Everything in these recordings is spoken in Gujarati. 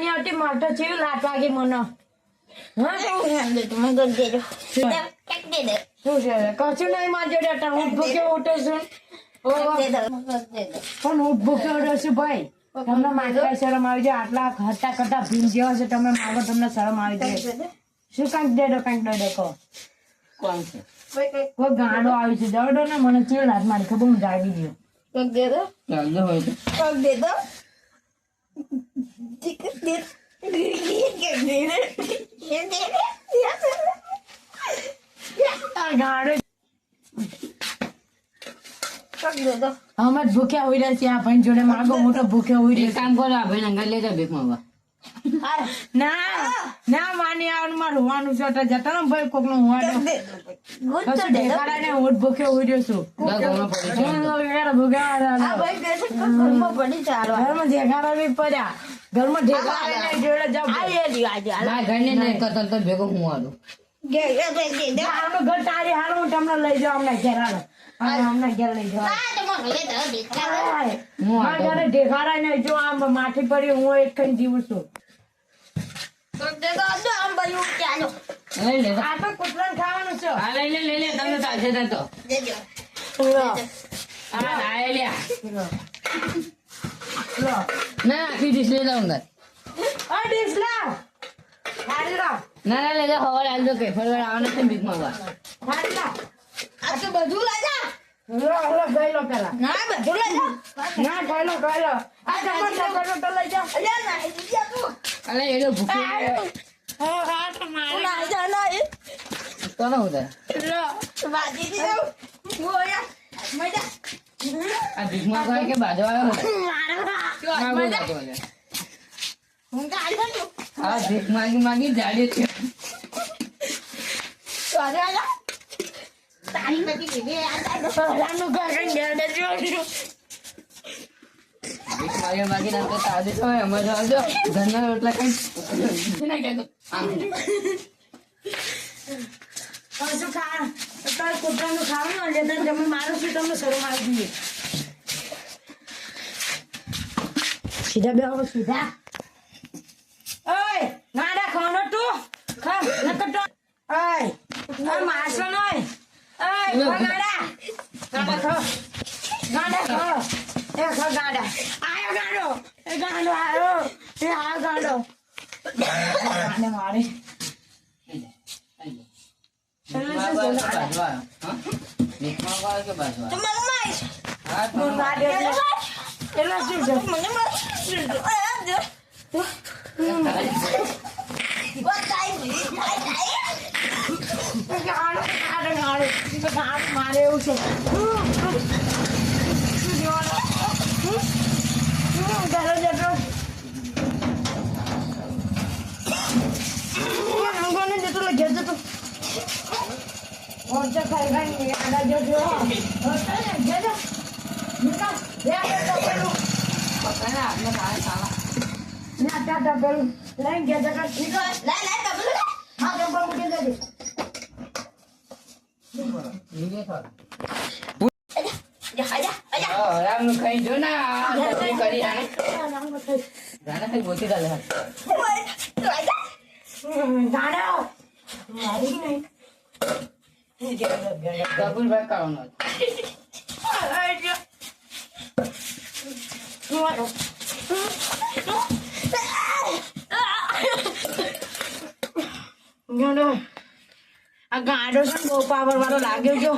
આવતી મારે ચેવી લાટ વાગી મને કશું નહીં માર જોડે હું ભૂખ્યો ઉઠો છું પણ હું ભૂખ્યો ઉઠો છું ભાઈ તમને માગતા શરમ આવી જાય આટલા હટ્ટા કટ્ટા ભીમ જેવા છે તમે માગો તમને શરમ આવી જાય શું કંઈક દે દો કહો કોણ છે કોઈ ગાંડો આવી છે દડો ને મને ચેવી લાટ મારી ખબર હું જાગી ગયો કોક દે દો હોય તો કોક દે દો અમે ભૂખ્યા હોય રહ્યા છીએ આ ભાઈ જોડે માગો મોટો ભૂખ્યો હોય રહ્યો કામ કરો આ ભાઈ અંગા લેતા ભીખ માંગવા ના માની આવવાનું મારે હોવાનું છે જતા ને ભાઈ કોક નો હોવાનો હું ભૂખ્યો હોય રહ્યો છું ઘરમાં ઢેકારા બી પડ્યા ઘરમાં ઢેકારા જોડે ભેગો હું આવું ઘર તારી હાલ હું તમને લઈ જાઉં અમને ઘેર અમને ઘેર લઈ જાઉં ઘરે ઢેકારા નહીં જો આમ માઠી પડી હું એક કઈ જીવું છું ખાવાનું છે લઈ લે તમને ચાલશે તો ના આખી ડીશ લઈ જાઉં ડીશ લાવ ના લઈ જાઓ હવારે આવજો કે ફરવા આવવાના છે બીક માંગવા આ તો બધું લઈ જા ગયેલો પેલા ના બધું લઈ જા ના ગયેલો આ જમણ તો લઈ જા અલે એનો ભૂખો કોનો ઉધર બાજી દીધો મોયા મજા આ ભીખ માંગવા કે બાજુ આવ્યો હું ગાડી હા ભીખ માંગી જાડી છે માગી નાખતો તાજે તો એમાં આવજો ઘરના રોટલા કઈ શું ખા તારે કૂતરાનું ખાવાનું એટલે તમે મારું છું તમને શરમ આવી જોઈએ સીધા બે સીધા ઓય ગાડા ખાનો તું ખા નકટો ઓય માસો નોય ઓય ગાડા ખા એ ખા ગાડા આયો ગાડો આયો એ આ ગાડો આને મારે મારે એવું છે કઈ જો ના કરી ગોતી ચાલે કપૂરભાઈ કાવાનો આ ગાડો છે બહુ પાવર વાળો લાગ્યો છો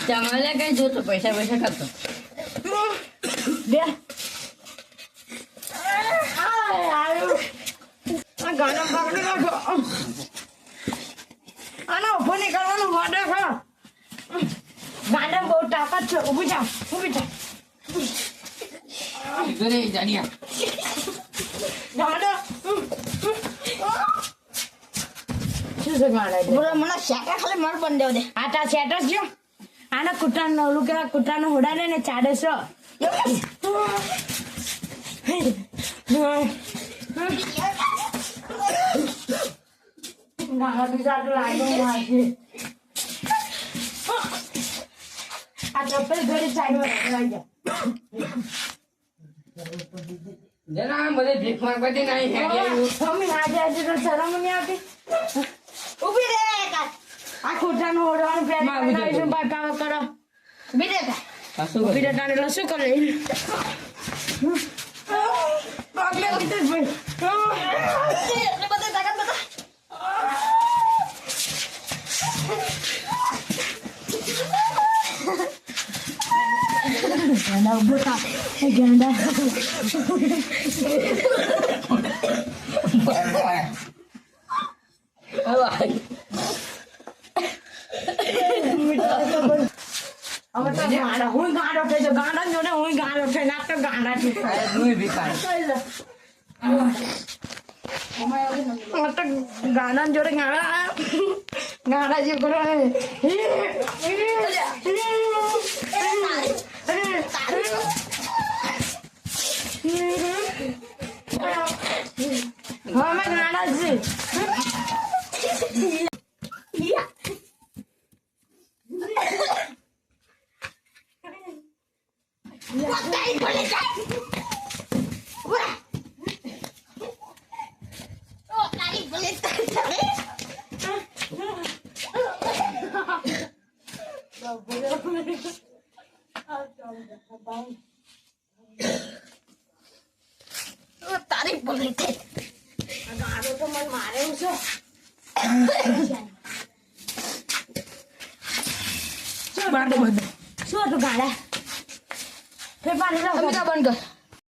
તમારે કઈ જોતો પૈસા કરતો ગાડા પકડી નાખો આનો ઉભો નહીં કરવાનું મોઢે ખા ગાડા બહુ તાકાત છે ઉભી જા જાડિયા ગાડા શું છે ગાડા બોલો મને શેટા ખાલી મર પણ દેવ દે આટા શેટા છે આના કૂતરાનું ઓલું કેવા કૂતરાનું હોડા ને ચાડે છે ગાડા બીજા તો લાગો મારશે આ ચપ્પલ ઘડી સાઈડમાં રાખી જા જરા મને ભીખ માંગવા દે નહીં મમ્મી આજે તો શરમ નહીં આવતી ઊભી રે આ ખોટાનો ઓરવાનું પેન બનાવીને બતાવો કરો ઊભી રે ઊભી રે તારે શું કરે પગલે ઉતર ભાઈ એટલે બધા તાકાત બધા ગાંડા ઉભો થા ગાંડા હવે તો ગાંડા હું ગાંડો થઈ તો ગાંડા જોડે હું ગાંડો થઈ ના તો ગાંડા થઈ ગાંડા જોડે ગાંડા જે કરો હા મેં ગાંડા છે તારીખ બોલે છે ગાડો તો મને મારે છે શું હતું ગાડા ફેર પાણી લાવ બંધ કર